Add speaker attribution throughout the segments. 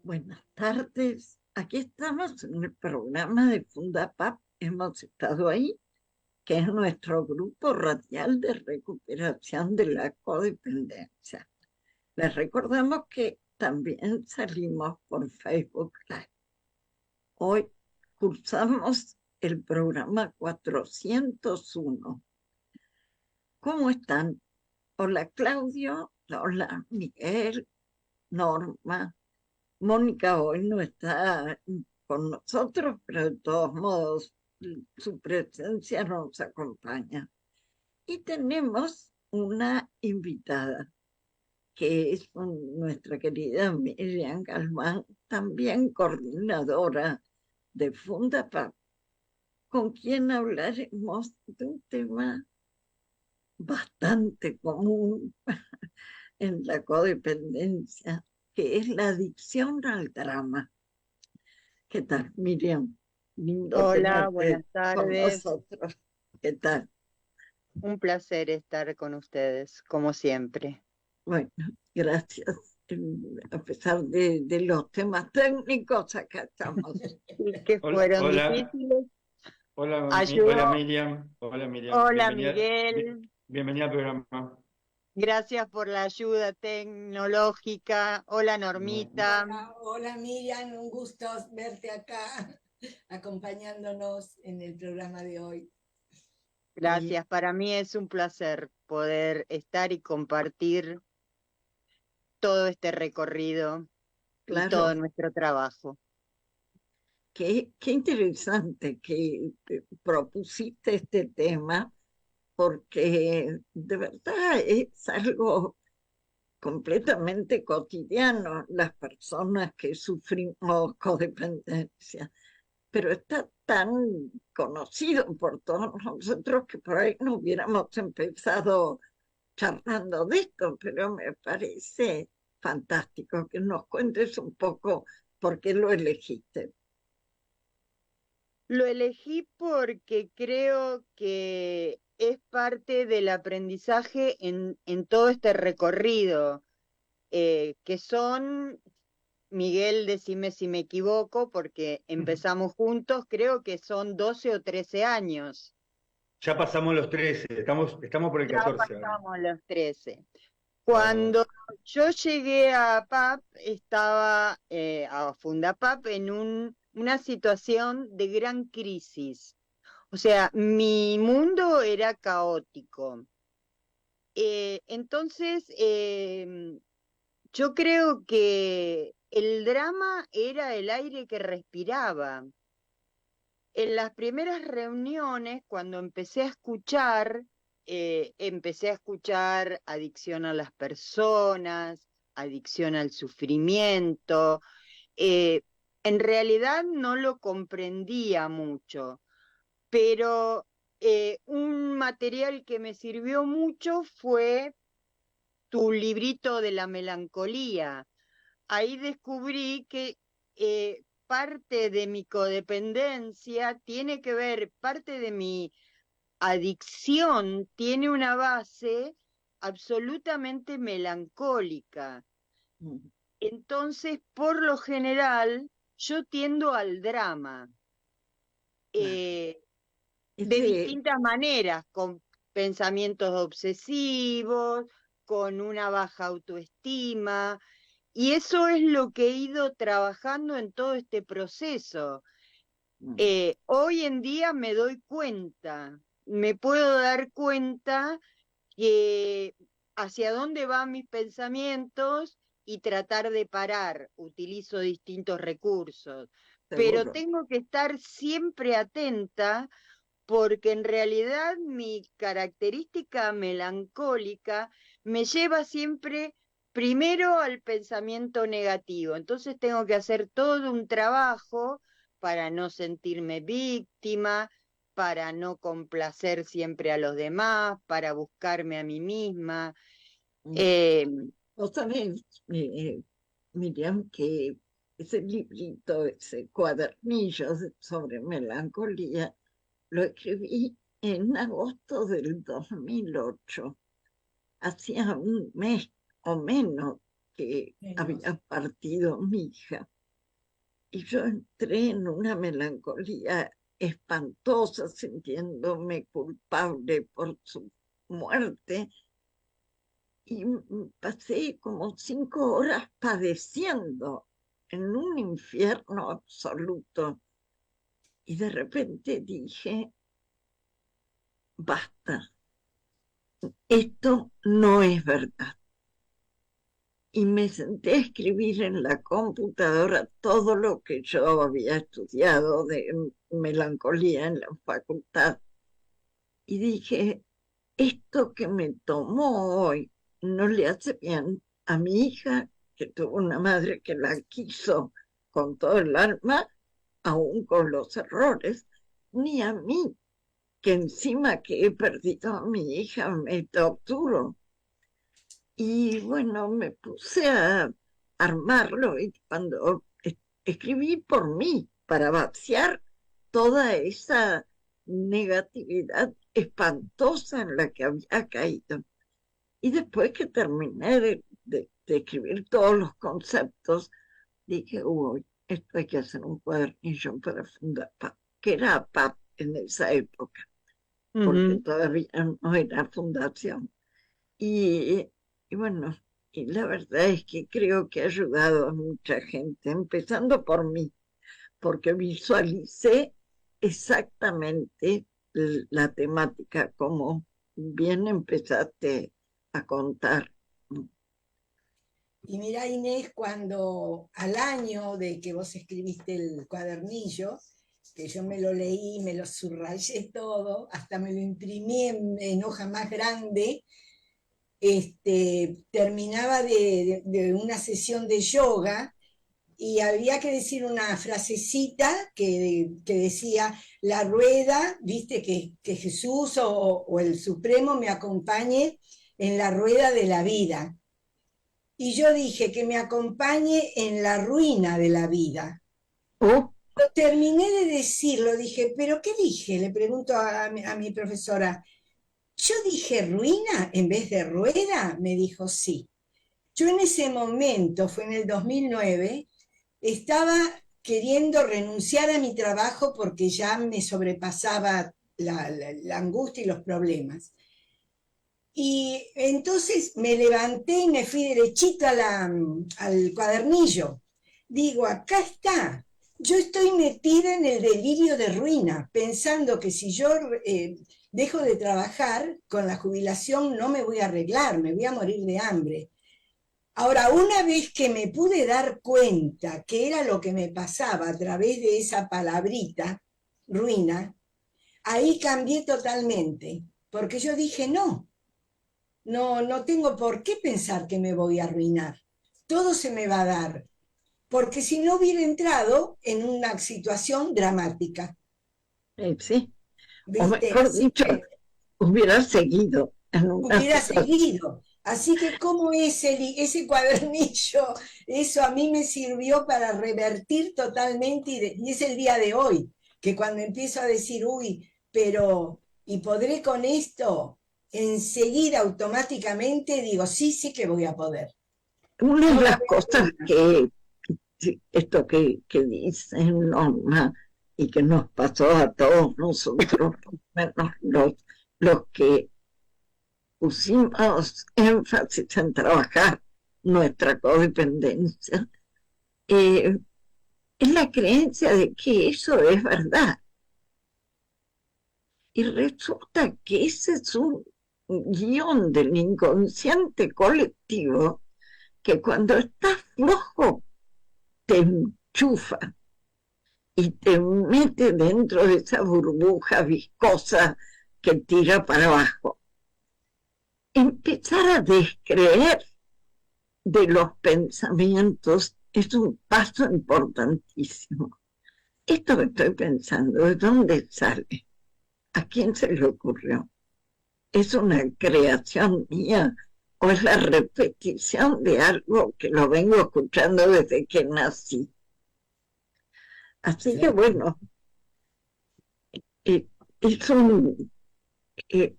Speaker 1: Buenas tardes. Aquí estamos en el programa de Fundapap. Hemos estado ahí, que es nuestro grupo radial de recuperación de la codependencia. Les recordamos que también salimos por Facebook Live. Hoy cursamos el programa 401. ¿Cómo están? Hola Claudio, hola Miguel, Norma. Mónica hoy no está con nosotros, pero de todos modos su presencia nos acompaña. Y tenemos una invitada, que es nuestra querida Miriam Galván, también coordinadora de Fundapap, con quien hablaremos de un tema bastante común en la codependencia, que es la adicción al drama. ¿Qué tal, Miriam? Lindo
Speaker 2: Hola,
Speaker 1: tenerte
Speaker 2: buenas
Speaker 1: con
Speaker 2: tardes.
Speaker 1: nosotros. ¿Qué tal?
Speaker 2: Un placer estar con ustedes, como siempre.
Speaker 1: Bueno, gracias. A pesar de los temas técnicos, acá estamos.
Speaker 2: Y que
Speaker 3: Hola,
Speaker 2: fueron
Speaker 3: hola,
Speaker 2: difíciles.
Speaker 3: hola
Speaker 2: Ayudó.
Speaker 3: Miriam,
Speaker 2: Hola, Miguel.
Speaker 3: bienvenida al programa.
Speaker 2: Gracias por la ayuda tecnológica. Hola,
Speaker 3: No,
Speaker 2: Normita.
Speaker 4: Hola Miriam, un gusto verte acá acompañándonos en el programa de hoy.
Speaker 1: Oye,
Speaker 2: Gracias. Para mí es un placer poder estar y compartir todo este recorrido y todo
Speaker 1: claro,
Speaker 2: nuestro trabajo.
Speaker 1: qué interesante que propusiste este tema, porque de verdad es algo completamente cotidiano, las personas que sufrimos codependencia, pero está tan conocido por todos nosotros que por ahí no hubiéramos empezado charlando de esto, pero me parece fantástico que nos cuentes un poco por qué lo elegiste.
Speaker 2: Lo elegí porque creo que es parte del aprendizaje en todo este recorrido, que son, Miguel, decime si me equivoco, porque empezamos juntos, creo que son 12 o 13 años.
Speaker 3: ya pasamos los 13, estamos por el
Speaker 2: Ya
Speaker 3: 14 ahora.
Speaker 2: pasamos los 13.
Speaker 3: Vamos.
Speaker 2: Cuando yo llegué a PAP, estaba a Fundapap en una situación de gran crisis. O sea, mi mundo era caótico. Entonces, yo creo que el drama era el aire que respiraba. En las primeras reuniones, cuando empecé a escuchar adicción a las personas, adicción al sufrimiento. eh, en realidad no lo comprendía mucho, pero un material que me sirvió mucho fue tu librito de la melancolía. Ahí descubrí que parte de mi codependencia tiene que ver, parte de mi adicción tiene una base absolutamente melancólica.
Speaker 1: Mm.
Speaker 2: Entonces, por lo general, yo tiendo al drama.
Speaker 1: Claro.
Speaker 2: Eh, de
Speaker 1: Ese,
Speaker 2: distintas maneras, con pensamientos obsesivos, con una baja autoestima, y eso es lo que he ido trabajando en todo este proceso.
Speaker 1: mm,
Speaker 2: Hoy en día me doy cuenta, me puedo dar cuenta que hacia dónde van mis pensamientos y tratar de parar, utilizo distintos recursos, pero
Speaker 1: seguro.
Speaker 2: tengo que estar siempre atenta porque en realidad mi característica melancólica me lleva siempre primero al pensamiento negativo. Entonces tengo que hacer todo un trabajo para no sentirme víctima, para no complacer siempre a los demás, para buscarme a mí misma.
Speaker 1: Mm.
Speaker 2: Eh,
Speaker 1: Vos sabés, Miriam, que ese librito, ese cuadernillo sobre melancolía, lo escribí en agosto del 2008. Hacía un mes o menos que había partido mi hija. y yo entré en una melancolía espantosa, sintiéndome culpable por su muerte, y pasé como 5 horas padeciendo en un infierno absoluto. Y de repente dije, basta, esto no es verdad. Y me senté a escribir en la computadora todo lo que yo había estudiado de melancolía en la facultad. Y dije, esto que me tomó hoy no le hace bien a mi hija, que tuvo una madre que la quiso con todo el alma, aún con los errores, ni a mí, que encima que he perdido a mi hija me torturo. Y bueno, me puse a armarlo y cuando escribí por mí, para vaciar toda esa negatividad espantosa en la que había caído. Y después que terminé de escribir todos los conceptos, dije, uy, esto hay que hacer un cuadernillo para fundar PAP, que era PAP en esa época, porque todavía no era fundación. Y bueno, y la verdad es que creo que ha ayudado a mucha gente, empezando por mí, porque visualicé exactamente la temática, como bien empezaste a contar.
Speaker 4: Y mira, Inés, cuando al año de que vos escribiste el cuadernillo, que yo me lo leí, me lo subrayé todo, hasta me lo imprimí en hoja más grande, terminaba de una sesión de yoga y había que decir una frasecita que decía, la rueda, viste, que Jesús o el Supremo me acompañe en la rueda de la vida. Y yo dije que me acompañe en la ruina de la vida.
Speaker 1: Oh,
Speaker 4: Lo terminé de decirlo, dije, ¿pero qué dije? Le pregunto a mi profesora. Yo dije ruina en vez de rueda, me dijo sí. Yo en ese momento, fue en el 2009, estaba queriendo renunciar a mi trabajo porque ya me sobrepasaba la angustia y los problemas. Y entonces me levanté y me fui derechito al cuadernillo. Digo, acá está. Yo estoy metida en el delirio de ruina, pensando que si yo dejo de trabajar, con la jubilación no me voy a arreglar, me voy a morir de hambre. Ahora, una vez que me pude dar cuenta que era lo que me pasaba a través de esa palabrita, ruina, ahí cambié totalmente, porque yo dije, no tengo por qué pensar que me voy a arruinar. Todo se me va a dar, porque si no hubiera entrado en una situación dramática.
Speaker 1: sí, o
Speaker 4: ¿Viste?
Speaker 1: mejor dicho, hubiera seguido en una
Speaker 4: Hubiera
Speaker 1: situación.
Speaker 4: seguido. Así que como ese cuadernillo, eso a mí me sirvió para revertir totalmente, y es el día de hoy, que cuando empiezo a decir, uy, pero, ¿y podré con esto? Enseguida automáticamente digo, sí que voy a poder.
Speaker 1: Una de
Speaker 4: No
Speaker 1: las
Speaker 4: la
Speaker 1: cosas que, esto que dice Norma, y que nos pasó a todos nosotros, menos los que pusimos énfasis en trabajar nuestra codependencia, es la creencia de que eso es verdad. Y resulta que ese es un guión del inconsciente colectivo que cuando estás flojo te enchufa y te mete dentro de esa burbuja viscosa que tira para abajo. Empezar a descreer de los pensamientos es un paso importantísimo. Esto que estoy pensando, ¿de dónde sale? ¿A quién se le ocurrió? ¿Es una creación mía o es la repetición de algo que lo vengo escuchando desde que nací? Así que bueno, es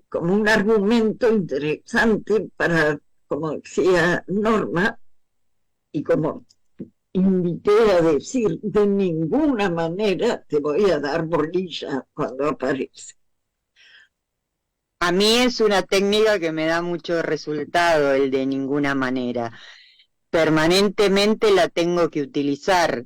Speaker 1: como un argumento interesante para, como decía Norma, y como invité a decir, de ninguna manera te voy a dar bolilla cuando aparece.
Speaker 2: A mí es una técnica que me da mucho resultado, el de ninguna manera. Permanentemente la tengo que utilizar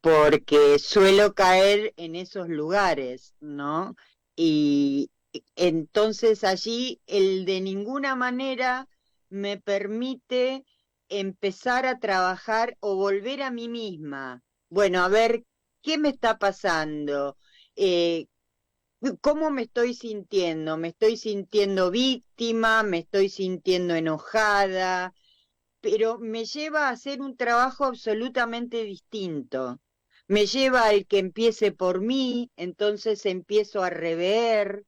Speaker 2: porque suelo caer en esos lugares, ¿no? Y entonces allí el de ninguna manera me permite empezar a trabajar o volver a mí misma. Bueno, a ver, ¿qué me está pasando? Eh, ¿Cómo me estoy sintiendo? ¿Me estoy sintiendo víctima? ¿Me estoy sintiendo enojada? Pero me lleva a hacer un trabajo absolutamente distinto. Me lleva al que empiece por mí, entonces empiezo a rever.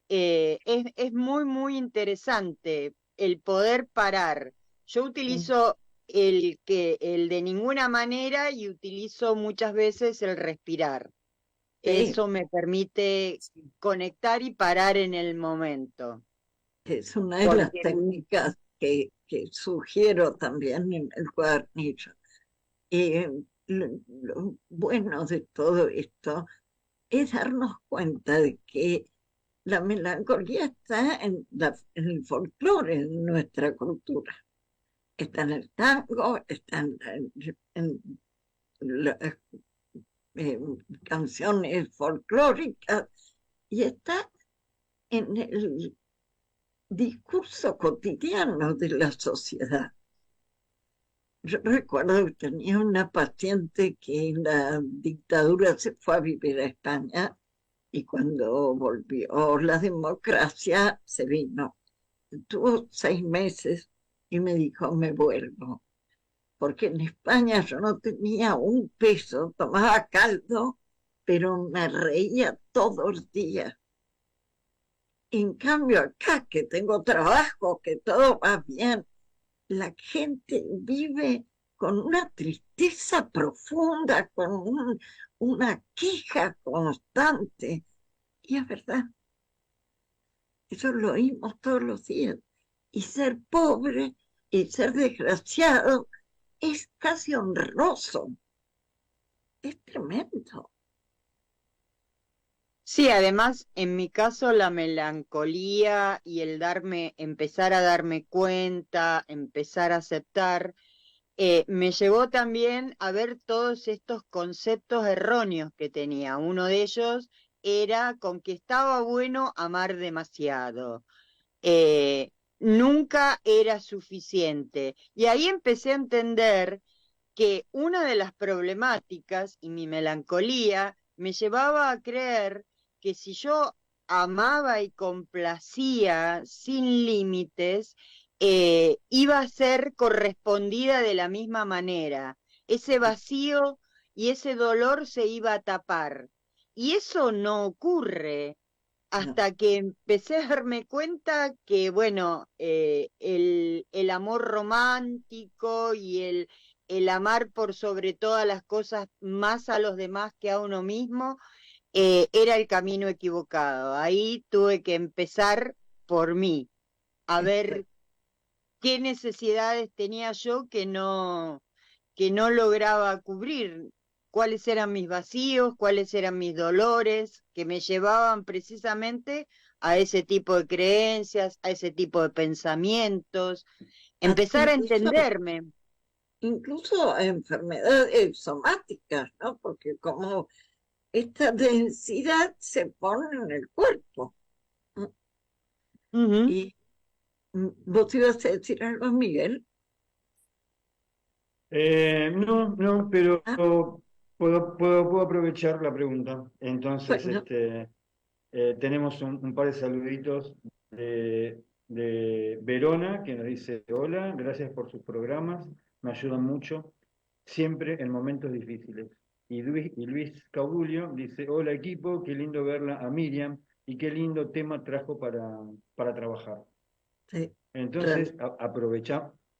Speaker 2: Es muy, muy interesante el poder parar. Yo utilizo el de ninguna manera y utilizo muchas veces el respirar.
Speaker 1: Sí,
Speaker 2: Eso me permite conectar y parar en el momento.
Speaker 1: es una de las
Speaker 2: Porque
Speaker 1: técnicas que sugiero también en el cuadernillo. Y lo bueno de todo esto es darnos cuenta de que la melancolía está en el folclore de nuestra cultura. Está en el tango, está en las eh, canciones folclóricas y está en el discurso cotidiano de la sociedad. Yo recuerdo que tenía una paciente que en la dictadura se fue a vivir a España y cuando volvió la democracia se vino. Tuvo 6 meses y me dijo, me vuelvo. Porque en España yo no tenía un peso, tomaba caldo, pero me reía todos los días. En cambio acá, que tengo trabajo, que todo va bien, la gente vive con una tristeza profunda, con una queja constante. Y es verdad, eso lo oímos todos los días. Y ser pobre y ser desgraciado es casi honroso. Es tremendo.
Speaker 2: sí, además, en mi caso, la melancolía y el empezar a darme cuenta, empezar a aceptar, me llevó también a ver todos estos conceptos erróneos que tenía. Uno de ellos era con que estaba bueno amar demasiado. Eh, Nunca era suficiente. Y ahí empecé a entender que una de las problemáticas y mi melancolía me llevaba a creer que si yo amaba y complacía sin límites, iba a ser correspondida de la misma manera. Ese vacío y ese dolor se iba a tapar. Y eso no ocurre
Speaker 1: No,
Speaker 2: hasta que empecé a darme cuenta que, bueno, el amor romántico y el amar por sobre todas las cosas más a los demás que a uno mismo, era el camino equivocado. Ahí tuve que empezar por mí, a
Speaker 1: esto-
Speaker 2: ver qué necesidades tenía yo que no lograba cubrir, cuáles eran mis vacíos, cuáles eran mis dolores, que me llevaban precisamente a ese tipo de creencias, a ese tipo de pensamientos,
Speaker 1: hasta
Speaker 2: empezar a entenderme.
Speaker 1: incluso a enfermedades somáticas, ¿no? Porque como esta densidad se pone en el cuerpo. ¿No?
Speaker 2: Ujú.
Speaker 1: Y vos ibas a decir algo, Miguel.
Speaker 3: No, no, pero
Speaker 1: Ah,
Speaker 3: puedo aprovechar la pregunta. Entonces,
Speaker 1: bueno,
Speaker 3: tenemos un par de saluditos de Verona, que nos dice, hola, gracias por sus programas, me ayudan mucho, siempre en momentos difíciles. Y Luis Cabullo dice, hola equipo, qué lindo verla a Miriam y qué lindo tema trajo para trabajar.
Speaker 1: sí,
Speaker 3: Entonces,
Speaker 1: realmente.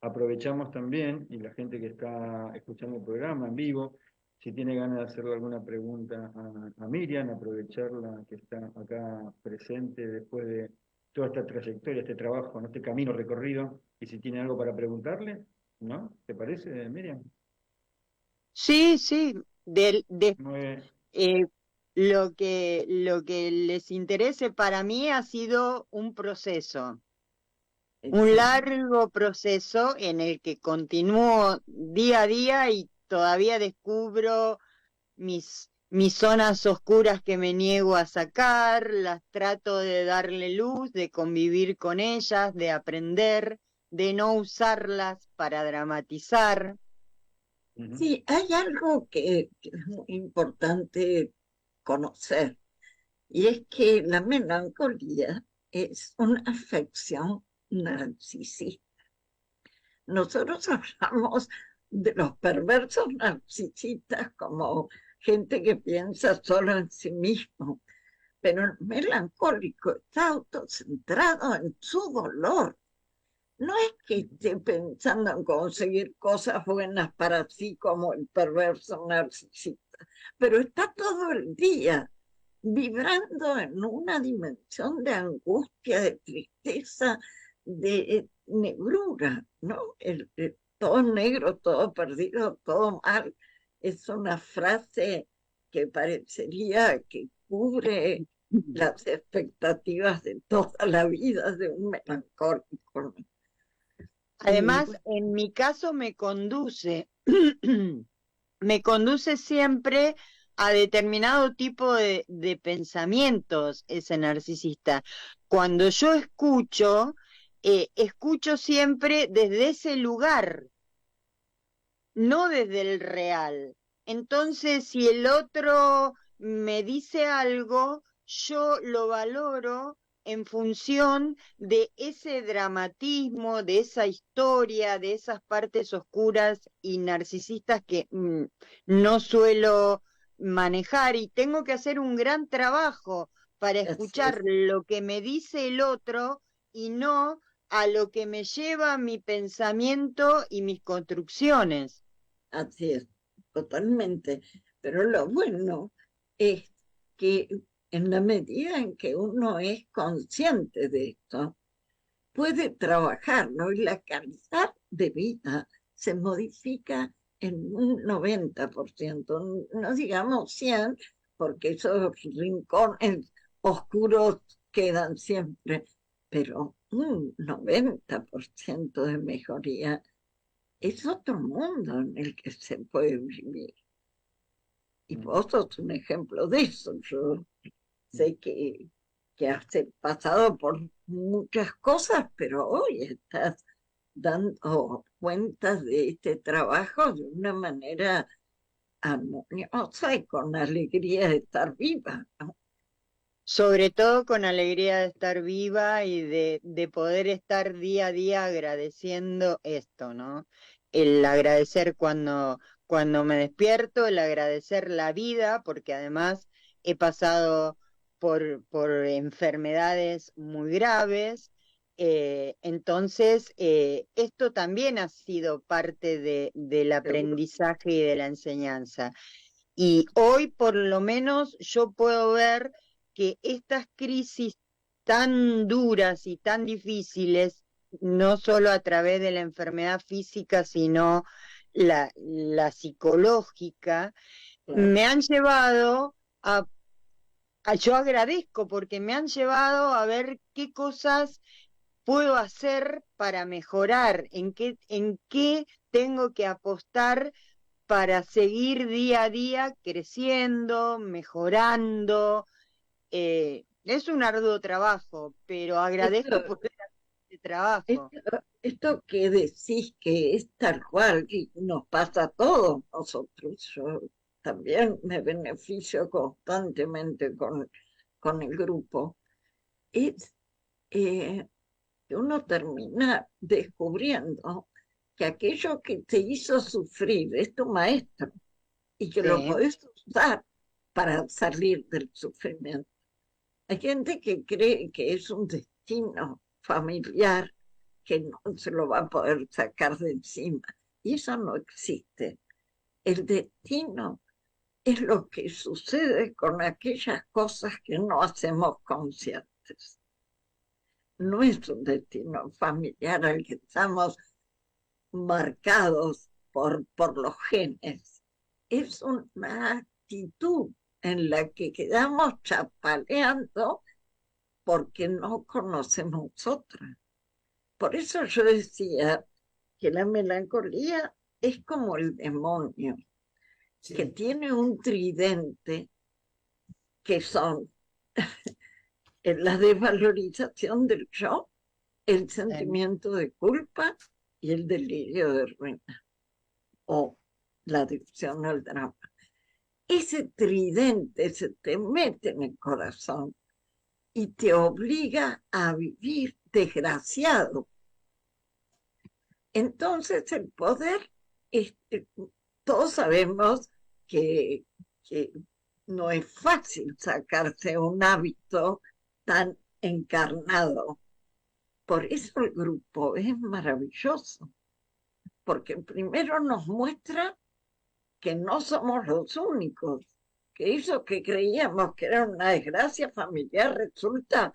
Speaker 3: aprovechamos también, y la gente que está escuchando el programa en vivo, si tiene ganas de hacerle alguna pregunta a Miriam, aprovecharla que está acá presente después de toda esta trayectoria, este trabajo, ¿no? Este camino recorrido, y si tiene algo para preguntarle, ¿no? ¿Te parece, Miriam?
Speaker 2: Sí, sí,
Speaker 3: Muy-
Speaker 2: eh, lo que les interese para mí ha sido un proceso, un
Speaker 1: Excelente.
Speaker 2: largo proceso en el que continúo día a día y todavía descubro mis zonas oscuras que me niego a sacar, las trato de darle luz, de convivir con ellas, de aprender, de no usarlas para dramatizar.
Speaker 3: Ujú.
Speaker 1: Sí, hay algo que es muy importante conocer, y es que la melancolía es una afección narcisista. Nosotros hablamos de los perversos narcisistas como gente que piensa solo en sí mismo, pero el melancólico está autocentrado en su dolor. No es que esté pensando en conseguir cosas buenas para sí como el perverso narcisista, pero está todo el día vibrando en una dimensión de angustia, de tristeza, de negrura, ¿no? Todo negro, todo perdido, todo mal, es una frase que parecería que cubre las expectativas de toda la vida de un melancólico, ¿no? Y
Speaker 2: Además, en mi caso me conduce, me conduce siempre a determinado tipo de pensamientos ese narcisista. Cuando yo escucho, escucho siempre desde ese lugar, no desde el real. Entonces, si el otro me dice algo, yo lo valoro en función de ese dramatismo, de esa historia, de esas partes oscuras y narcisistas que no suelo manejar y tengo que hacer un gran trabajo para
Speaker 1: así
Speaker 2: escuchar
Speaker 1: es,
Speaker 2: lo que me dice el otro y no a lo que me lleva mi pensamiento y mis construcciones.
Speaker 1: así es, totalmente. Pero lo bueno es que en la medida en que uno es consciente de esto, puede trabajar, ¿no? Y la calidad de vida se modifica en un 90%, no digamos 100, porque esos rincones oscuros quedan siempre, pero un 90% de mejoría es otro mundo en el que se puede vivir. Y
Speaker 3: Ujú.
Speaker 1: vos sos un ejemplo de eso. Yo sé que has pasado por muchas cosas, pero hoy estás dando cuenta de este trabajo de una manera armoniosa y con alegría de estar viva, ¿no?
Speaker 2: Sobre todo con alegría de estar viva y de poder estar día a día agradeciendo esto, ¿no? El agradecer cuando me despierto, el agradecer la vida, porque además he pasado por enfermedades muy graves. Entonces, esto también ha sido parte del
Speaker 1: Seguro.
Speaker 2: aprendizaje y de la enseñanza. Y hoy por lo menos yo puedo ver que estas crisis tan duras y tan difíciles, no solo a través de la enfermedad física, sino la psicológica,
Speaker 1: Claro.
Speaker 2: me han llevado yo agradezco porque me han llevado a ver qué cosas puedo hacer para mejorar, en qué tengo que apostar para seguir día a día creciendo, mejorando. Es un arduo trabajo, pero agradezco
Speaker 1: Esto,
Speaker 2: por este trabajo.
Speaker 1: esto que decís que es tal cual y nos pasa a todos nosotros. Yo también me beneficio constantemente con el grupo. Es eh, que uno termina descubriendo que aquello que te hizo sufrir es tu maestro y que lo
Speaker 2: Sí.
Speaker 1: podés usar para salir del sufrimiento. Hay gente que cree que es un destino familiar que no se lo va a poder sacar de encima. Y eso no existe. El destino es lo que sucede con aquellas cosas que no hacemos conscientes. No es un destino familiar al que estamos marcados por los genes. es una actitud en la que quedamos chapaleando porque no conocemos otra. Por eso yo decía que la melancolía es como el demonio, que
Speaker 4: Sí,
Speaker 1: tiene un tridente que son la desvalorización del yo, el sentimiento de culpa y el delirio de ruina, o la adicción al drama. Ese tridente se te mete en el corazón y te obliga a vivir desgraciado. Entonces el poder, todos sabemos que no es fácil sacarse un hábito tan encarnado. Por eso el grupo es maravilloso, porque primero nos muestra que no somos los únicos, que eso que creíamos que era una desgracia familiar resulta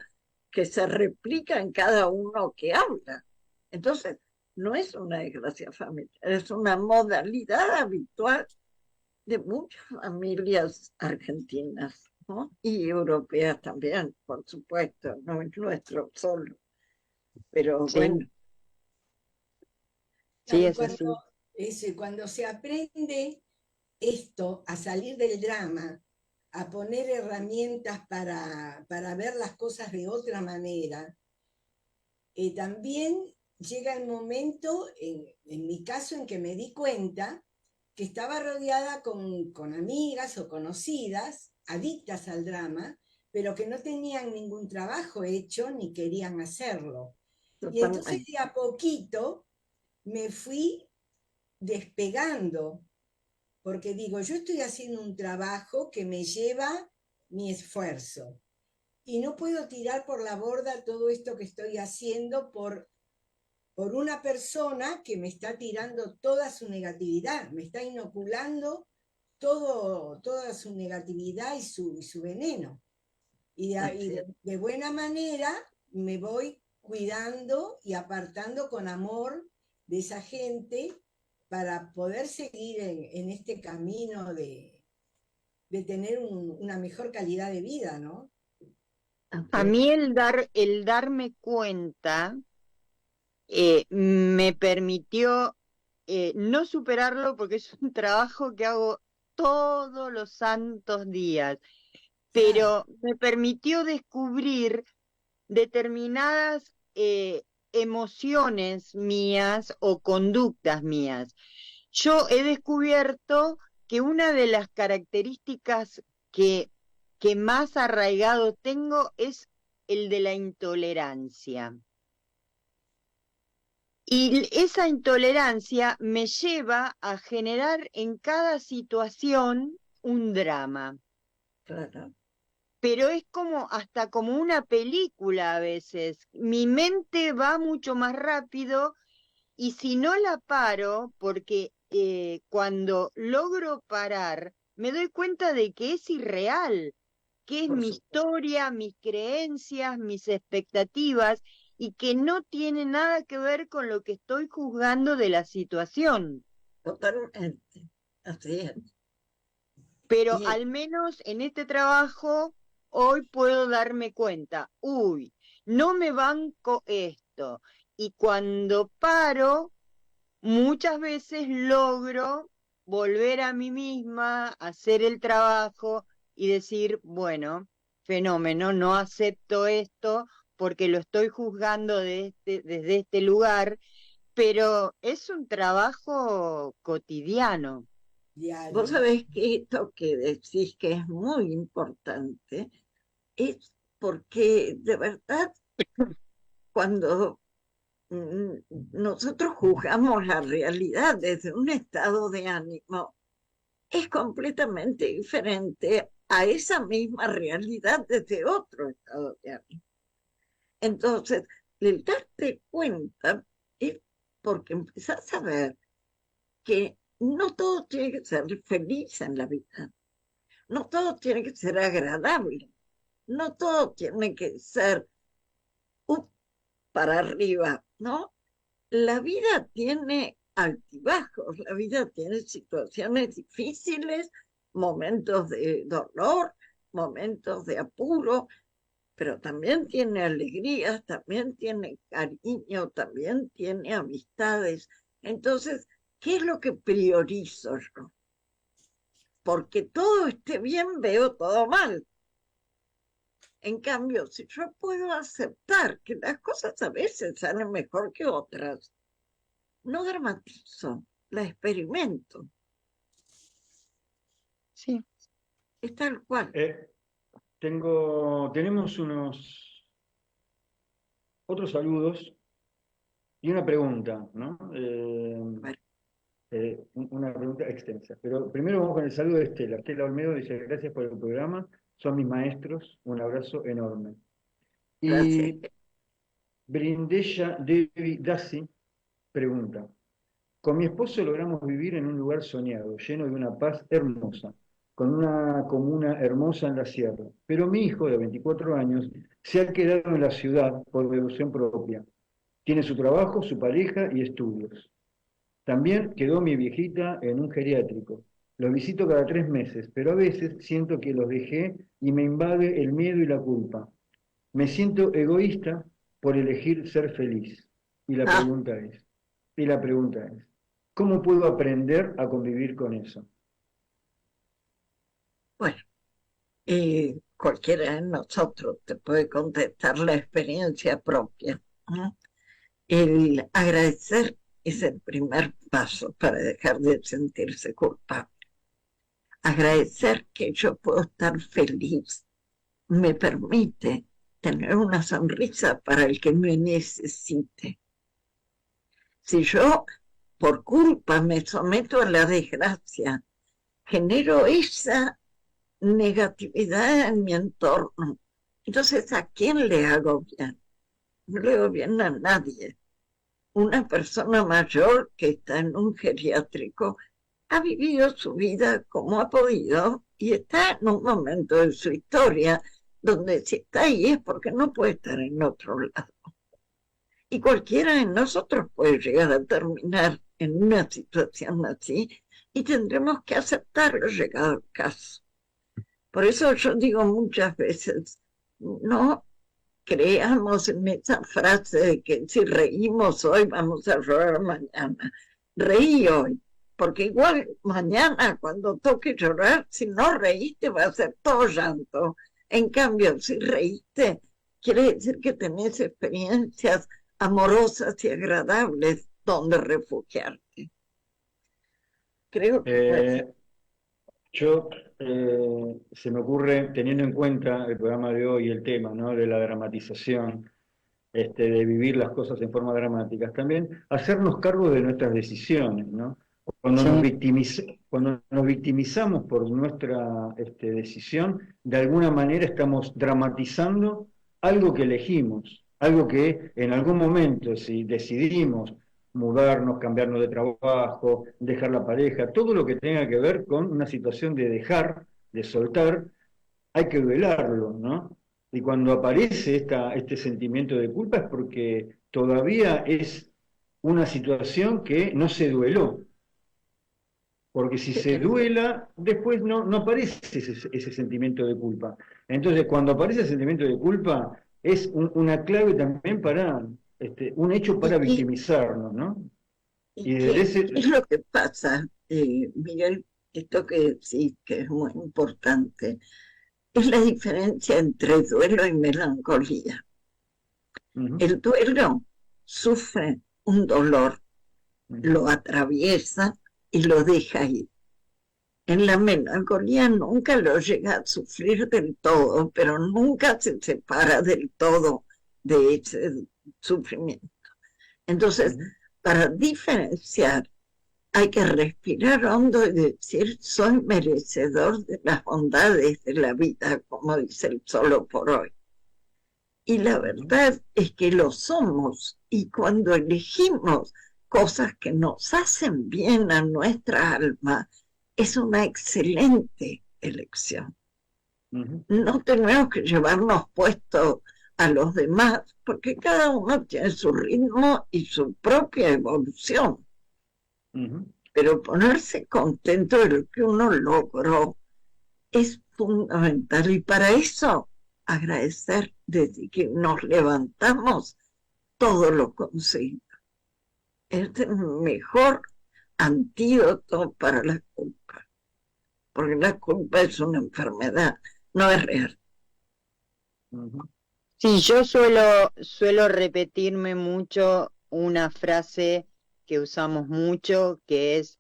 Speaker 1: que se replica en cada uno que habla. Entonces, no es una desgracia familiar, es una modalidad habitual de muchas familias argentinas, ¿no? Y europeas también, por supuesto, no es nuestro solo. Pero
Speaker 2: Sí,
Speaker 1: bueno,
Speaker 2: sí,
Speaker 4: y
Speaker 2: es así.
Speaker 4: cuando se aprende esto, a salir del drama, a poner herramientas para ver las cosas de otra manera, también llega el momento, en mi caso, en que me di cuenta que estaba rodeada con amigas o conocidas, adictas al drama, pero que no tenían ningún trabajo hecho ni querían hacerlo. Y entonces
Speaker 1: totalmente.
Speaker 4: de a poquito me fui despegando, porque digo, yo estoy haciendo un trabajo que me lleva mi esfuerzo y no puedo tirar por la borda todo esto que estoy haciendo por una persona que me está tirando toda su negatividad, me está inoculando toda su negatividad y su veneno. Y
Speaker 1: Así es.
Speaker 4: de buena manera me voy cuidando y apartando con amor de esa gente para poder seguir en este camino de tener una mejor calidad de vida, ¿no?
Speaker 1: Así
Speaker 2: A
Speaker 1: es.
Speaker 2: mí el darme cuenta me permitió no superarlo porque es un trabajo que hago todos los santos días,
Speaker 4: Claro,
Speaker 2: pero me permitió descubrir determinadas emociones mías o conductas mías. Yo he descubierto que una de las características que, que más arraigado tengo es el de la intolerancia. Y esa intolerancia me lleva a generar en cada situación un drama.
Speaker 1: Claro.
Speaker 2: Pero es como hasta como una película a veces. Mi mente va mucho más rápido y si no la paro, porque cuando logro parar, me doy cuenta de que es irreal, que es
Speaker 1: Por
Speaker 2: mi
Speaker 1: supuesto.
Speaker 2: historia, mis creencias, mis expectativas, y que no tiene nada que ver con lo que estoy juzgando de la situación.
Speaker 1: Totalmente. Así es.
Speaker 2: Pero
Speaker 1: Y
Speaker 2: al menos en este trabajo hoy puedo darme cuenta, uy, no me banco esto. Y cuando paro, muchas veces logro volver a mí misma, hacer el trabajo y decir, bueno, fenómeno, no acepto esto porque lo estoy juzgando desde este lugar, pero es un trabajo cotidiano.
Speaker 1: vos
Speaker 4: diario.
Speaker 1: sabés que esto que decís que es muy importante es porque de verdad cuando mm, nosotros juzgamos la realidad desde un estado de ánimo, es completamente diferente a esa misma realidad desde otro estado de ánimo. Entonces, el darte cuenta es porque empezás a ver que no todo tiene que ser feliz en la vida, no todo tiene que ser agradable, no todo tiene que ser para arriba, ¿no? La vida tiene altibajos, la vida tiene situaciones difíciles, momentos de dolor, momentos de apuro, pero también tiene alegrías, también tiene cariño, también tiene amistades. Entonces, ¿qué es lo que priorizo yo? Porque todo esté bien, veo todo mal. En cambio, si yo puedo aceptar que las cosas a veces salen mejor que otras, no dramatizo, la experimento.
Speaker 2: Sí.
Speaker 1: Es tal cual.
Speaker 3: Tenemos otros saludos y una pregunta, ¿no?
Speaker 1: Bueno,
Speaker 3: Una pregunta extensa. Pero primero vamos con el saludo de Estela. Estela Olmedo dice, gracias por el programa, son mis maestros, un abrazo enorme.
Speaker 1: gracias.
Speaker 3: Y Brindella Devi Dasi pregunta, con mi esposo logramos vivir en un lugar soñado, lleno de una paz hermosa, con una comuna hermosa en la sierra. Pero mi hijo de 24 años se ha quedado en la ciudad por deducción propia. Tiene su trabajo, su pareja y estudios. También quedó mi viejita en un geriátrico. Los visito cada 3 meses, pero a veces siento que los dejé y me invade el miedo y la culpa. Me siento egoísta por elegir ser feliz. Y la
Speaker 1: Ah,
Speaker 3: pregunta es, ¿cómo puedo aprender a convivir con eso?
Speaker 1: bueno, cualquiera de nosotros te puede contestar la experiencia propia, ¿no? El agradecer es el primer paso para dejar de sentirse culpable. Agradecer que yo puedo estar feliz me permite tener una sonrisa para el que me necesite. Si yo, por culpa, me someto a la desgracia, genero esa negatividad en mi entorno. Entonces, ¿a quién le hago bien? No le hago bien a nadie. Una persona mayor que está en un geriátrico ha vivido su vida como ha podido y está en un momento de su historia donde si está ahí es porque no puede estar en otro lado. Y cualquiera de nosotros puede llegar a terminar en una situación así y tendremos que aceptarlo llegado el caso. Por eso yo digo muchas veces, no creamos en esa frase de que si reímos hoy vamos a llorar mañana. Reí hoy, porque igual mañana cuando toque llorar, si no reíste va a ser todo llanto. En cambio, si reíste, quiere decir que tenés experiencias amorosas y agradables donde refugiarte. Creo que
Speaker 3: Yo, se me ocurre, teniendo en cuenta el programa de hoy, el tema, ¿no?, de la dramatización, de vivir las cosas en forma dramáticas, también hacernos cargo de nuestras decisiones, ¿no? Cuando nos victimizamos por nuestra decisión, de alguna manera estamos dramatizando algo que elegimos, algo que en algún momento, si decidimos mudarnos, cambiarnos de trabajo, dejar la pareja, todo lo que tenga que ver con una situación de dejar, de soltar, hay que velarlo, ¿no? Y cuando aparece este sentimiento de culpa es porque todavía es una situación que no se dueló. Porque si se duela, después no aparece ese sentimiento de culpa. Entonces, cuando aparece el sentimiento de culpa, es una clave también para, un hecho para victimizarnos, ¿no? Y
Speaker 1: ¿qué es lo que pasa, Miguel? Esto que decís que es muy importante, es la diferencia entre duelo y melancolía. El duelo sufre un dolor, lo atraviesa y lo deja ir. En la melancolía nunca lo llega a sufrir del todo, pero nunca se separa del todo de ese sufrimiento. Entonces, para diferenciar, hay que respirar hondo y decir, soy merecedor de las bondades de la vida, como dice el Solo por Hoy. Y la verdad es que lo somos, y cuando elegimos cosas que nos hacen bien a nuestra alma, es una excelente elección. No tenemos que llevarnos puesto a los demás, porque cada uno tiene su ritmo y su propia evolución.
Speaker 3: Ujú.
Speaker 1: pero ponerse contento de lo que uno logró es fundamental y para eso agradecer desde que nos levantamos todo lo conseguido. Es el mejor antídoto para la culpa, porque la culpa es una enfermedad, no es real.
Speaker 3: Ujú.
Speaker 2: Sí, yo suelo repetirme mucho una frase que usamos mucho, que es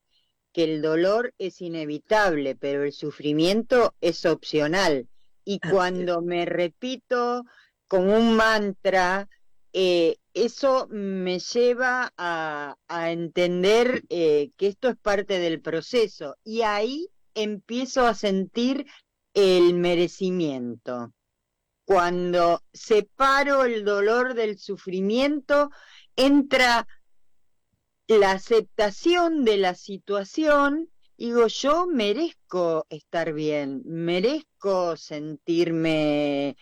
Speaker 2: que el dolor es inevitable, pero el sufrimiento es opcional. Y
Speaker 1: Así es.
Speaker 2: cuando me repito como un mantra, eso me lleva a entender que esto es parte del proceso. Y ahí empiezo a sentir el merecimiento. Cuando separo el dolor del sufrimiento, entra la aceptación de la situación. Digo, yo merezco estar bien, merezco sentirme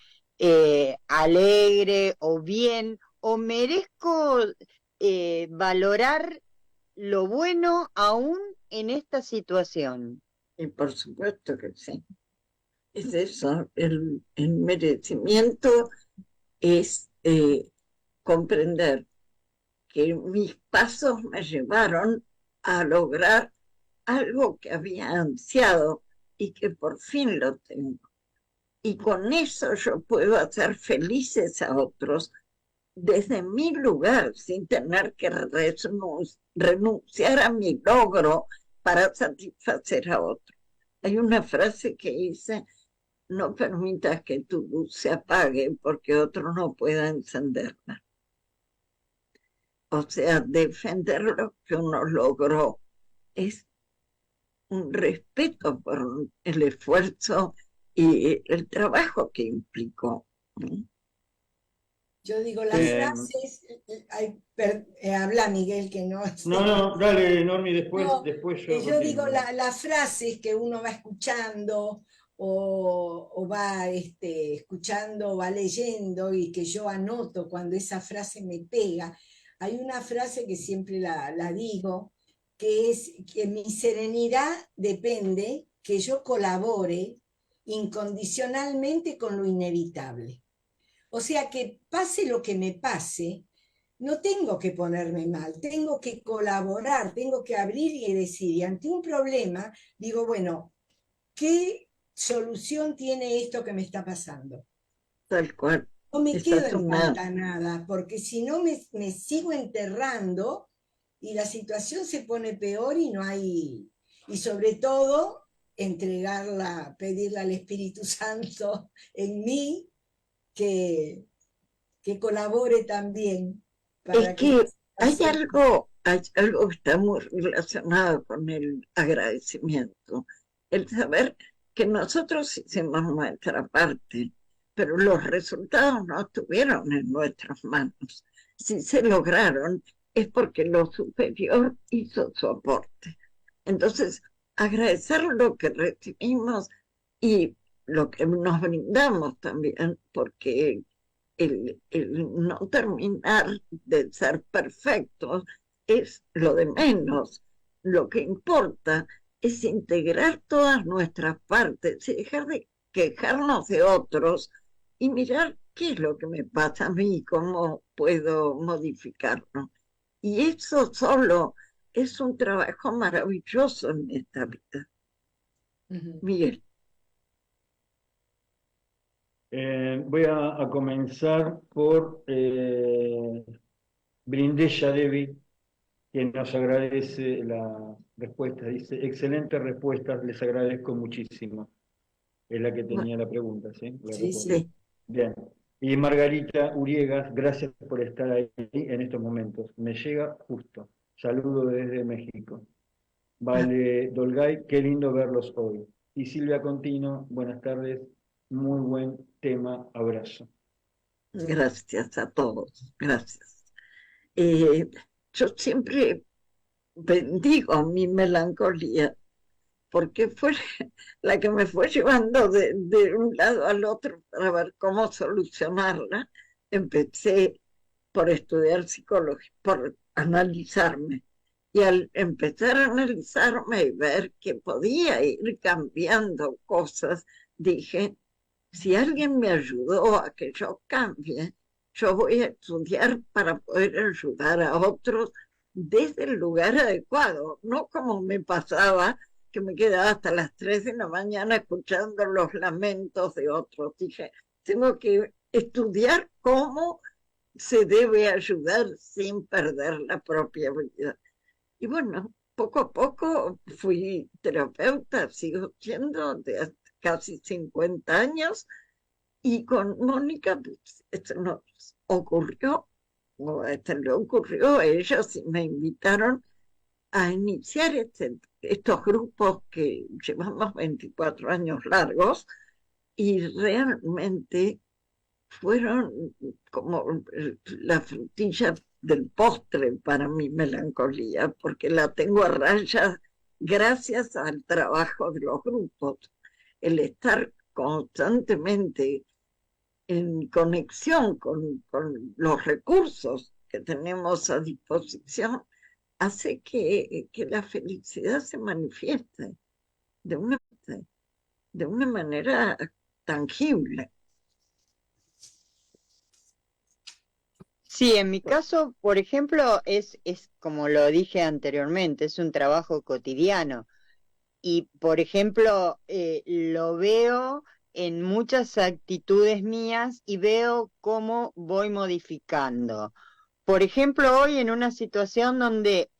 Speaker 2: alegre o bien, o merezco valorar lo bueno aún en esta situación.
Speaker 1: Y por supuesto que sí. Es eso, el merecimiento es comprender que mis pasos me llevaron a lograr algo que había ansiado y que por fin lo tengo. Y con eso yo puedo hacer felices a otros desde mi lugar, sin tener que renunciar a mi logro para satisfacer a otro. Hay una frase que dice, no permitas que tu luz se apague porque otro no pueda encenderla. O sea, defender lo que uno logró es un respeto por el esfuerzo y el trabajo que implicó.
Speaker 4: Yo digo, las
Speaker 3: Eh,
Speaker 4: frases, habla Miguel, que no
Speaker 3: no,
Speaker 4: sé.
Speaker 3: no, dale, Normi,
Speaker 4: No,
Speaker 3: después yo
Speaker 4: yo digo
Speaker 3: continúo.
Speaker 4: las frases que uno va escuchando o va escuchando o va leyendo y que yo anoto cuando esa frase me pega. Hay una frase que siempre la digo, que es que mi serenidad depende que yo colabore incondicionalmente con lo inevitable. O sea que pase lo que me pase, no tengo que ponerme mal, tengo que colaborar, tengo que abrir y decir, y ante un problema, digo, bueno, ¿qué solución tiene esto que me está pasando?
Speaker 1: Tal cual.
Speaker 4: No me
Speaker 1: Esa
Speaker 4: quedo
Speaker 1: es una,
Speaker 4: empantanada, porque si no me sigo enterrando y la situación se pone peor y no hay, y sobre todo, entregarla, pedirle al Espíritu Santo en mí que, que colabore también
Speaker 1: es
Speaker 4: para que esta
Speaker 1: que
Speaker 4: situación...
Speaker 1: hay algo que está muy relacionado con el agradecimiento, el saber que nosotros hicimos nuestra parte, pero los resultados no estuvieron en nuestras manos. Si se lograron es porque lo superior hizo su aporte. Entonces, agradecer lo que recibimos y lo que nos brindamos también, porque el no terminar de ser perfectos es lo de menos. Lo que importa es integrar todas nuestras partes y dejar de quejarnos de otros y mirar qué es lo que me pasa a mí, cómo puedo modificarlo. Y eso solo es un trabajo maravilloso en esta vida.
Speaker 4: Ujú.
Speaker 1: Miguel,
Speaker 3: Voy a comenzar por Brindella Devi, que nos agradece la respuesta. Dice, excelentes respuestas, les agradezco muchísimo. Es la que tenía la pregunta, ¿sí? La
Speaker 4: Sí,
Speaker 3: respuesta.
Speaker 4: sí.
Speaker 1: sí,
Speaker 3: Bien. Y Margarita Uriegas, gracias por estar ahí en estos momentos. Me llega justo. Saludo desde México. Vale, Dolgay, qué lindo verlos hoy. Y Silvia Contino, buenas tardes. Muy buen tema. Abrazo.
Speaker 1: gracias a todos, gracias. Eh, yo siempre bendigo mi melancolía, porque fue la que me fue llevando de un lado al otro para ver cómo solucionarla. Empecé por estudiar psicología, por analizarme. Y al empezar a analizarme y ver que podía ir cambiando cosas, dije, si alguien me ayudó a que yo cambie, yo voy a estudiar para poder ayudar a otros desde el lugar adecuado, no como me pasaba, que me quedaba hasta las 3 de la mañana escuchando los lamentos de otros. Dije, tengo que estudiar cómo se debe ayudar sin perder la propia vida. Y bueno, poco a poco fui terapeuta, sigo siendo de hace casi 50 años, y con Mónica, pues, esto nos ocurrió, o esto le ocurrió a ellos y me invitaron a iniciar estos grupos que llevamos 24 años largos, y realmente fueron como la frutilla del postre para mi melancolía, porque la tengo a raya gracias al trabajo de los grupos. El estar constantemente en conexión con los recursos que tenemos a disposición hace que la felicidad se manifieste de una, de una manera tangible.
Speaker 2: Sí, en mi caso, por ejemplo, es como lo dije anteriormente, es un trabajo cotidiano. Y, por ejemplo, lo veo en muchas actitudes mías y veo cómo voy modificando. Por ejemplo, hoy en una situación donde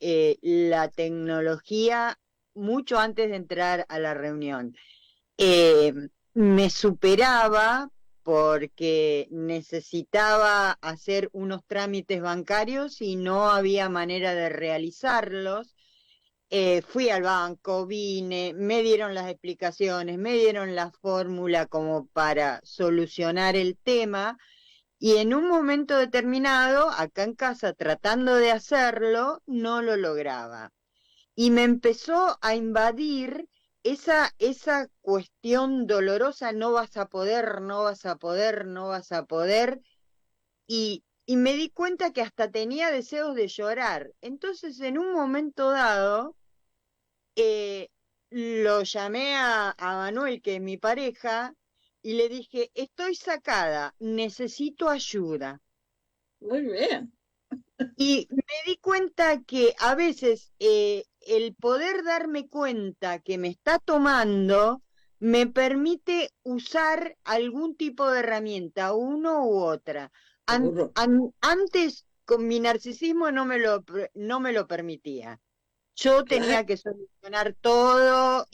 Speaker 2: la tecnología, mucho antes de entrar a la reunión, eh, me superaba porque necesitaba hacer unos trámites bancarios y no había manera de realizarlos. Fui al banco, vine, me dieron las explicaciones, me dieron la fórmula como para solucionar el tema, y en un momento determinado, acá en casa tratando de hacerlo, no lo lograba. Y me empezó a invadir esa cuestión dolorosa: no vas a poder, no vas a poder, no vas a poder, y me di cuenta que hasta tenía deseos de llorar. Entonces, en un momento dado, lo llamé a Manuel, que es mi pareja, y le dije, estoy sacada, necesito ayuda.
Speaker 1: Muy bien.
Speaker 2: Y me di cuenta que a veces el poder darme cuenta que me está tomando me permite usar algún tipo de herramienta, uno u otra.
Speaker 1: Seguro.
Speaker 2: Antes, con mi narcisismo no me lo permitía. Yo
Speaker 1: Claro.
Speaker 2: tenía que solucionar todo,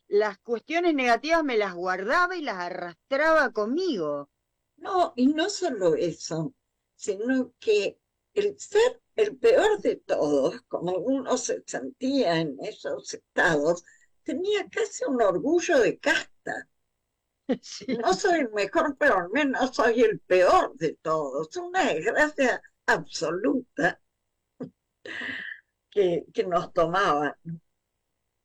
Speaker 2: las cuestiones negativas me las guardaba y las arrastraba conmigo.
Speaker 1: No, y no solo eso, sino que el ser el peor de todos, como uno se sentía en esos estados, tenía casi un orgullo de casta.
Speaker 2: Sí.
Speaker 1: No soy el mejor, pero al menos soy el peor de todos. Una desgracia absoluta que nos tomaba.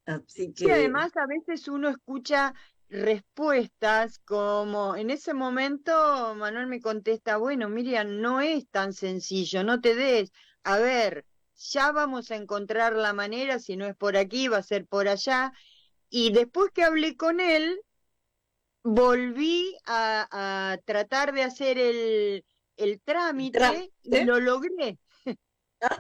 Speaker 1: Así
Speaker 2: Sí,
Speaker 1: que,
Speaker 2: además a veces uno escucha respuestas como en ese momento Manuel me contesta, bueno, Miriam, no es tan sencillo, no te des, a ver, ya vamos a encontrar la manera, si no es por aquí, va a ser por allá. Y después que hablé con él, volví a tratar de hacer el
Speaker 1: el
Speaker 2: trámite y
Speaker 1: trámite,
Speaker 2: lo logré.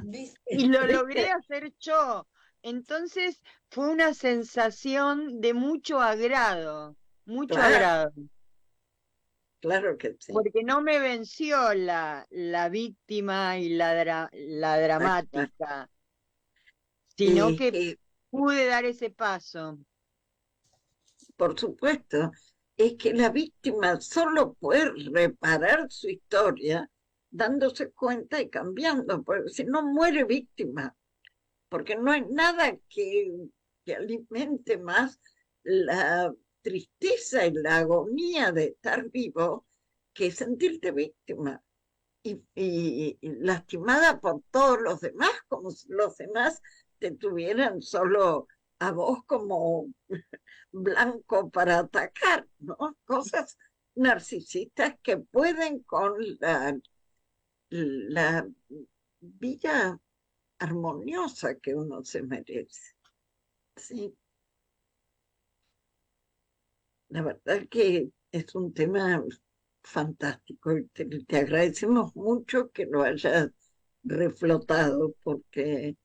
Speaker 1: ¿viste?
Speaker 2: Y lo logré
Speaker 1: ¿Viste?
Speaker 2: hacer yo. Entonces fue una sensación de mucho agrado, mucho
Speaker 1: Claro,
Speaker 2: agrado,
Speaker 1: claro que sí.
Speaker 2: porque no me venció la víctima y la
Speaker 1: Tal cual.
Speaker 2: dramática, sino
Speaker 1: Y
Speaker 2: que
Speaker 1: que,
Speaker 2: pude dar ese paso.
Speaker 1: por supuesto, es que la víctima solo puede reparar su historia dándose cuenta y cambiando, porque si no muere víctima, porque no hay nada que alimente más la tristeza y la agonía de estar vivo que sentirte víctima y lastimada por todos los demás, como si los demás te tuvieran solo a vos como blanco para atacar, ¿no? Cosas narcisistas que pueden con la vida armoniosa que uno se merece. Sí, la verdad que es un tema fantástico y te agradecemos mucho que lo hayas reflotado porque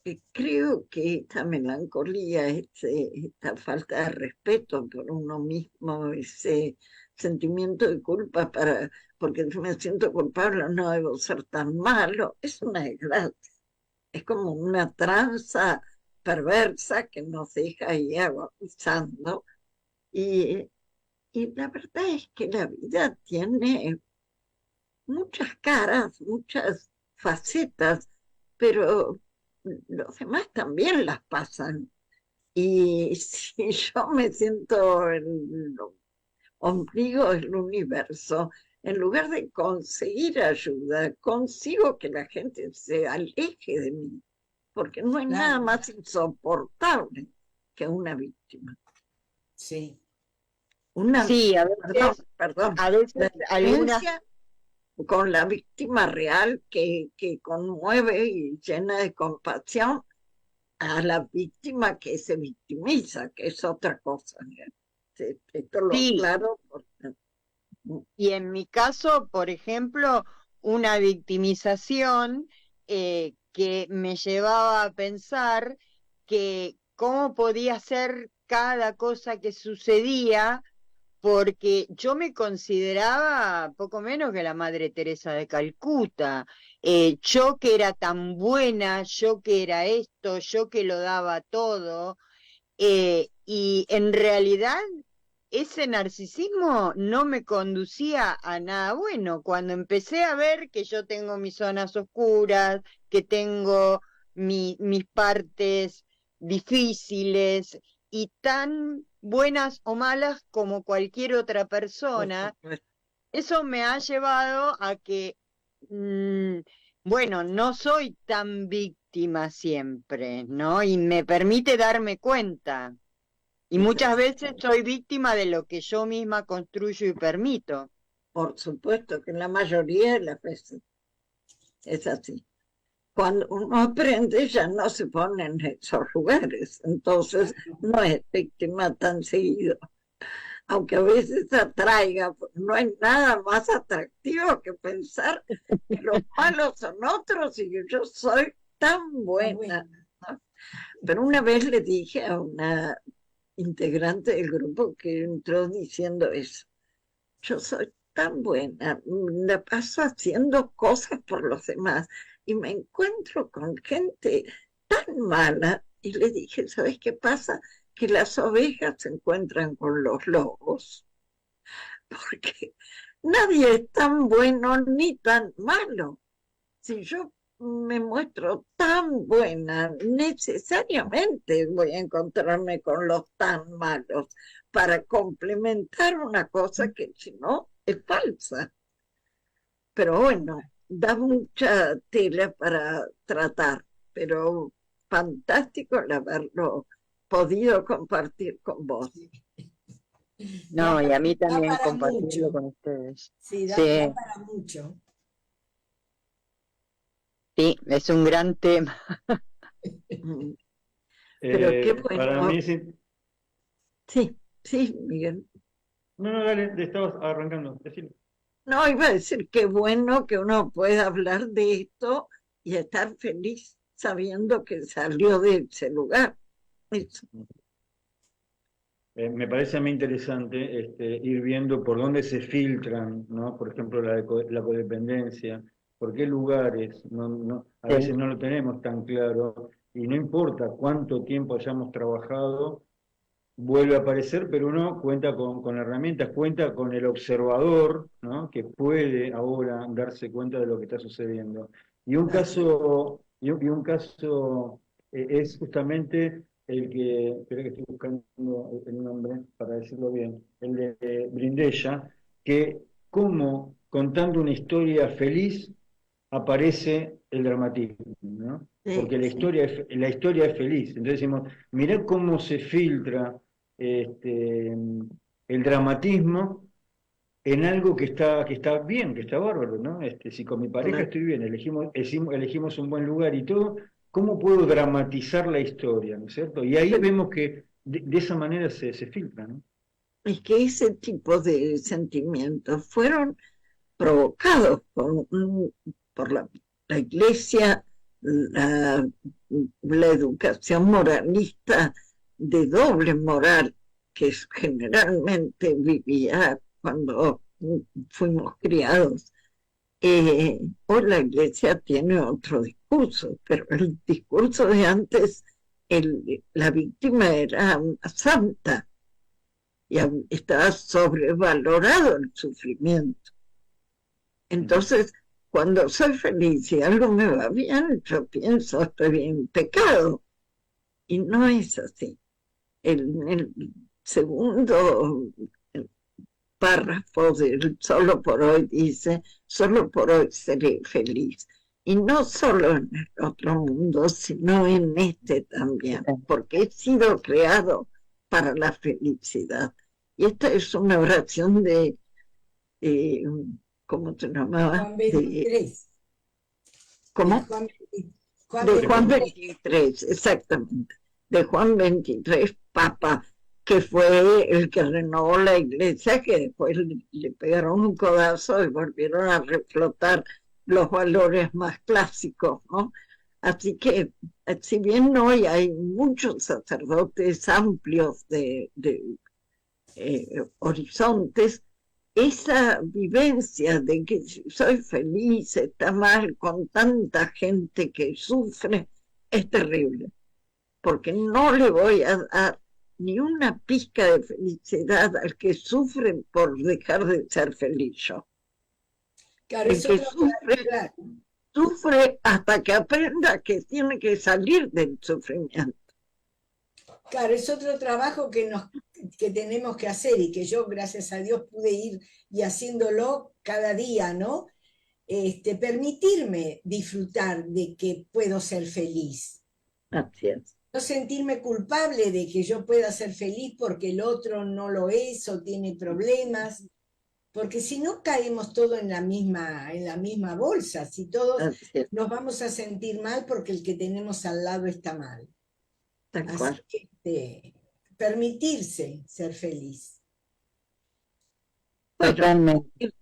Speaker 4: Sí,
Speaker 1: creo que esta melancolía, esta falta de respeto por uno mismo, ese sentimiento de culpa porque yo me siento culpable, no debo ser tan malo, es una desgracia. Es como una tranza perversa que nos deja ahí agonizando. Y, y la verdad es que la vida tiene muchas caras, muchas facetas, pero los demás también las pasan. Y si yo me siento el ombligo del universo, en lugar de conseguir ayuda, consigo que la gente se aleje de mí, porque no hay nada
Speaker 4: claro,
Speaker 1: más insoportable que una víctima.
Speaker 4: sí.
Speaker 1: Una,
Speaker 2: Sí,
Speaker 1: perdón, perdón,
Speaker 2: a veces
Speaker 1: la
Speaker 2: algunas,
Speaker 1: diferencia con la víctima real que conmueve y llena de compasión a la víctima que se victimiza, que es otra cosa. ¿Eh? Sí, esto lo
Speaker 2: sí,
Speaker 1: aclaro porque
Speaker 2: y en mi caso, por ejemplo, una victimización que me llevaba a pensar que cómo podía ser cada cosa que sucedía, porque yo me consideraba poco menos que la Madre Teresa de Calcuta. Yo que era tan buena, yo que era esto, yo que lo daba todo, y en realidad ese narcisismo no me conducía a nada bueno. Cuando empecé a ver que yo tengo mis zonas oscuras, que tengo mis partes difíciles y tan buenas o malas como cualquier otra
Speaker 1: por
Speaker 2: persona,
Speaker 1: supuesto,
Speaker 2: eso me ha llevado a que, mm, bueno, no soy tan víctima siempre, ¿no? Y me permite darme cuenta. Y
Speaker 1: es
Speaker 2: muchas
Speaker 1: así.
Speaker 2: veces soy víctima de lo que yo misma construyo y permito.
Speaker 1: Por supuesto que en la mayoría de las veces es así. Cuando uno aprende ya no se pone en esos lugares, entonces no es víctima tan seguido, aunque a veces atraiga, pues, no hay nada más atractivo que pensar que los malos son otros y que yo soy tan
Speaker 4: Ah,
Speaker 1: buena,
Speaker 4: bueno,
Speaker 1: ¿no? Pero una vez le dije a una integrante del grupo que entró diciendo eso, yo soy tan buena, la paso haciendo cosas por los demás y me encuentro con gente tan mala y le dije, ¿sabes qué pasa? Que las ovejas se encuentran con los lobos, porque nadie es tan bueno ni tan malo. Si yo me muestro tan buena, necesariamente voy a encontrarme con los tan malos para complementar una cosa que si no es falsa. Pero bueno, da mucha tela para tratar, pero fantástico el haberlo podido compartir con vos.
Speaker 2: No, y a mí
Speaker 4: da
Speaker 2: también
Speaker 4: para
Speaker 2: compartirlo
Speaker 4: mucho.
Speaker 2: con ustedes.
Speaker 4: Sí, da
Speaker 2: Sí,
Speaker 4: para mucho.
Speaker 2: sí, es un gran tema.
Speaker 1: Mm, pero qué
Speaker 3: Para
Speaker 1: bueno,
Speaker 3: mí sí.
Speaker 1: sí, sí, Miguel.
Speaker 3: No, no, dale, te estabas arrancando, decilo.
Speaker 1: No, iba a decir qué bueno que uno pueda hablar de esto y estar feliz sabiendo que salió de ese lugar. Eso.
Speaker 3: Me parece a mí interesante ir viendo por dónde se filtran, ¿no? Por ejemplo, la codependencia, por qué lugares, a
Speaker 2: Sí.
Speaker 3: veces no lo tenemos tan claro, y no importa cuánto tiempo hayamos trabajado, vuelve a aparecer, pero uno cuenta con herramientas, cuenta con el observador, ¿no? Que puede ahora darse cuenta de lo que está sucediendo. Y un
Speaker 4: Así.
Speaker 3: caso, y un caso es justamente el que, espera que estoy buscando el nombre para decirlo bien, el de Brindella, que como contando una historia feliz aparece el dramatismo, ¿no?
Speaker 1: Sí,
Speaker 3: Porque
Speaker 1: sí,
Speaker 3: la historia es feliz. Entonces decimos, mirá cómo se filtra el dramatismo en algo que está bien, que está bárbaro, ¿no? Si con mi pareja
Speaker 1: claro.
Speaker 3: estoy bien, elegimos un buen lugar y todo, ¿cómo puedo dramatizar la historia, ¿no es cierto? Y ahí vemos que de esa manera se filtra, ¿no?
Speaker 1: Es que ese tipo de sentimientos fueron provocados por la iglesia, la, la educación moralista de doble moral que generalmente vivía cuando fuimos criados. Hoy la iglesia tiene otro discurso, pero el discurso de antes, la víctima era una santa y estaba sobrevalorado el sufrimiento. Entonces, cuando soy feliz y algo me va bien, yo pienso estoy en pecado. Y no es así. El segundo párrafo del Solo por hoy dice, solo por hoy seré feliz. Y no solo en el otro mundo, sino en este también, porque he sido creado para la felicidad. Y esta es una oración de, eh, ¿cómo se llamaba?
Speaker 4: Juan 23.
Speaker 1: ¿Cómo?
Speaker 4: Juan
Speaker 1: De Juan
Speaker 4: 23.
Speaker 1: 23, exactamente. De Juan 23, Papa, que fue el que renovó la iglesia, que después le pegaron un codazo y volvieron a reflotar los valores más clásicos, ¿no? Así que, si bien hoy hay muchos sacerdotes amplios de horizontes, esa vivencia de que soy feliz, está mal con tanta gente que sufre, es terrible, porque no le voy a dar ni una pizca de felicidad al que sufre por dejar de ser feliz yo.
Speaker 4: Claro,
Speaker 1: El
Speaker 4: es
Speaker 1: que
Speaker 4: otro,
Speaker 1: sufre,
Speaker 4: claro,
Speaker 1: sufre hasta que aprenda que tiene que salir del sufrimiento.
Speaker 4: claro, es otro trabajo que tenemos que hacer y que yo, gracias a Dios, pude ir y haciéndolo cada día, ¿no? Permitirme disfrutar de que puedo ser feliz.
Speaker 1: Así es.
Speaker 4: No sentirme culpable de que yo pueda ser feliz porque el otro no lo es o tiene problemas, porque si no caemos todo en la misma bolsa, si todos
Speaker 1: Así es,
Speaker 4: nos vamos a sentir mal porque el que tenemos al lado está mal.
Speaker 1: tal
Speaker 4: Así
Speaker 1: cual.
Speaker 4: que permitirse ser feliz.
Speaker 1: Bueno,
Speaker 2: Totalmente.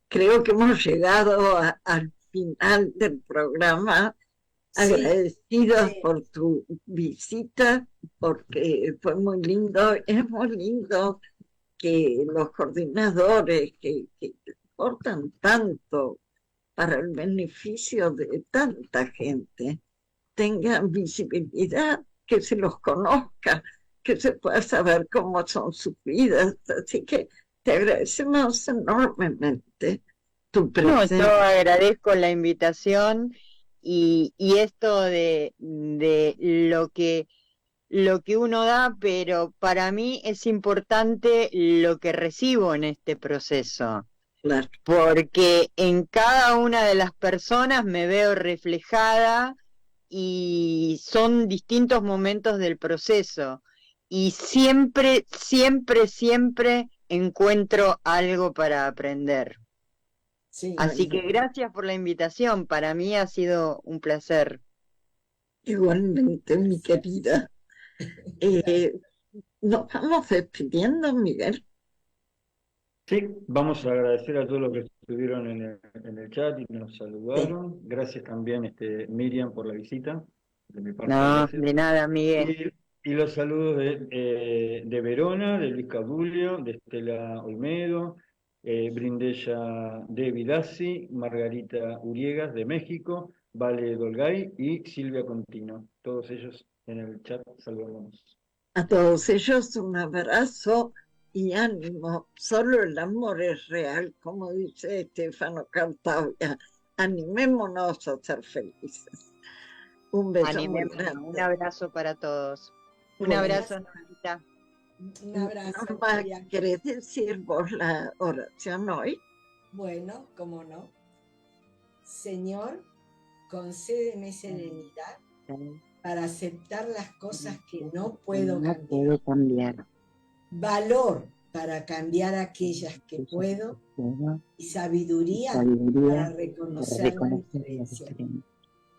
Speaker 1: creo que hemos llegado al final del programa.
Speaker 4: Sí,
Speaker 1: Agradecidos
Speaker 4: sí,
Speaker 1: por tu visita, porque fue muy lindo. Es muy lindo que los coordinadores que importan tanto para el beneficio de tanta gente tengan visibilidad, que se los conozca, que se pueda saber cómo son sus vidas. Así que te agradecemos enormemente tu
Speaker 2: No, yo
Speaker 1: presencia.
Speaker 2: agradezco la invitación y esto de lo que uno da, pero para mí es importante lo que recibo en este proceso,
Speaker 1: Claro,
Speaker 2: porque en cada una de las personas me veo reflejada y son distintos momentos del proceso y siempre, siempre, siempre encuentro algo para aprender.
Speaker 4: sí.
Speaker 2: Así
Speaker 1: bueno,
Speaker 2: que gracias por la invitación, para mí ha sido un placer.
Speaker 1: igualmente, mi querida. Eh, Nos vamos despidiendo, Miguel.
Speaker 3: Sí, vamos a agradecer a todos los que estuvieron en el chat y nos
Speaker 1: Sí.
Speaker 3: saludaron. Gracias también, Miriam, por la visita. De mi parte,
Speaker 2: No,
Speaker 3: gracias.
Speaker 2: de nada, Miguel.
Speaker 3: Y los saludos de Verona, de Luis Cabulio, de Estela Olmedo, Brindella de Vidasi, Margarita Uriegas de México, Vale Dolgay y Silvia Contino. Todos ellos en el chat saludamos.
Speaker 1: A todos ellos un abrazo y ánimo. Solo el amor es real, como dice Estefano Cartavia. Animémonos a ser felices. Un beso muy
Speaker 2: Animémonos. Un
Speaker 1: grande.
Speaker 2: abrazo para todos. Un
Speaker 1: Bueno,
Speaker 2: abrazo, Normita.
Speaker 4: Un abrazo,
Speaker 1: Norma,
Speaker 4: Miriam.
Speaker 1: ¿querés decir vos la oración hoy?
Speaker 4: Bueno, cómo no. Señor, concédeme serenidad para aceptar las cosas que no puedo
Speaker 2: No
Speaker 4: cambiar.
Speaker 2: puedo cambiar.
Speaker 4: Valor para cambiar aquellas que puedo y sabiduría para
Speaker 5: Sabiduría para
Speaker 4: reconocer la
Speaker 5: reconocer la
Speaker 4: diferencia.
Speaker 5: diferencia.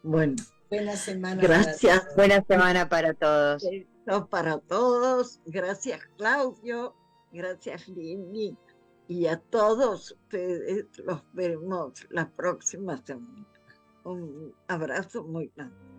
Speaker 1: Bueno,
Speaker 4: Buena semana
Speaker 1: gracias.
Speaker 4: para todos.
Speaker 2: Buena semana para todos.
Speaker 1: Besos para todos. Gracias, Claudio. Gracias, Lili. Y a todos ustedes los vemos la próxima semana. Un abrazo muy grande.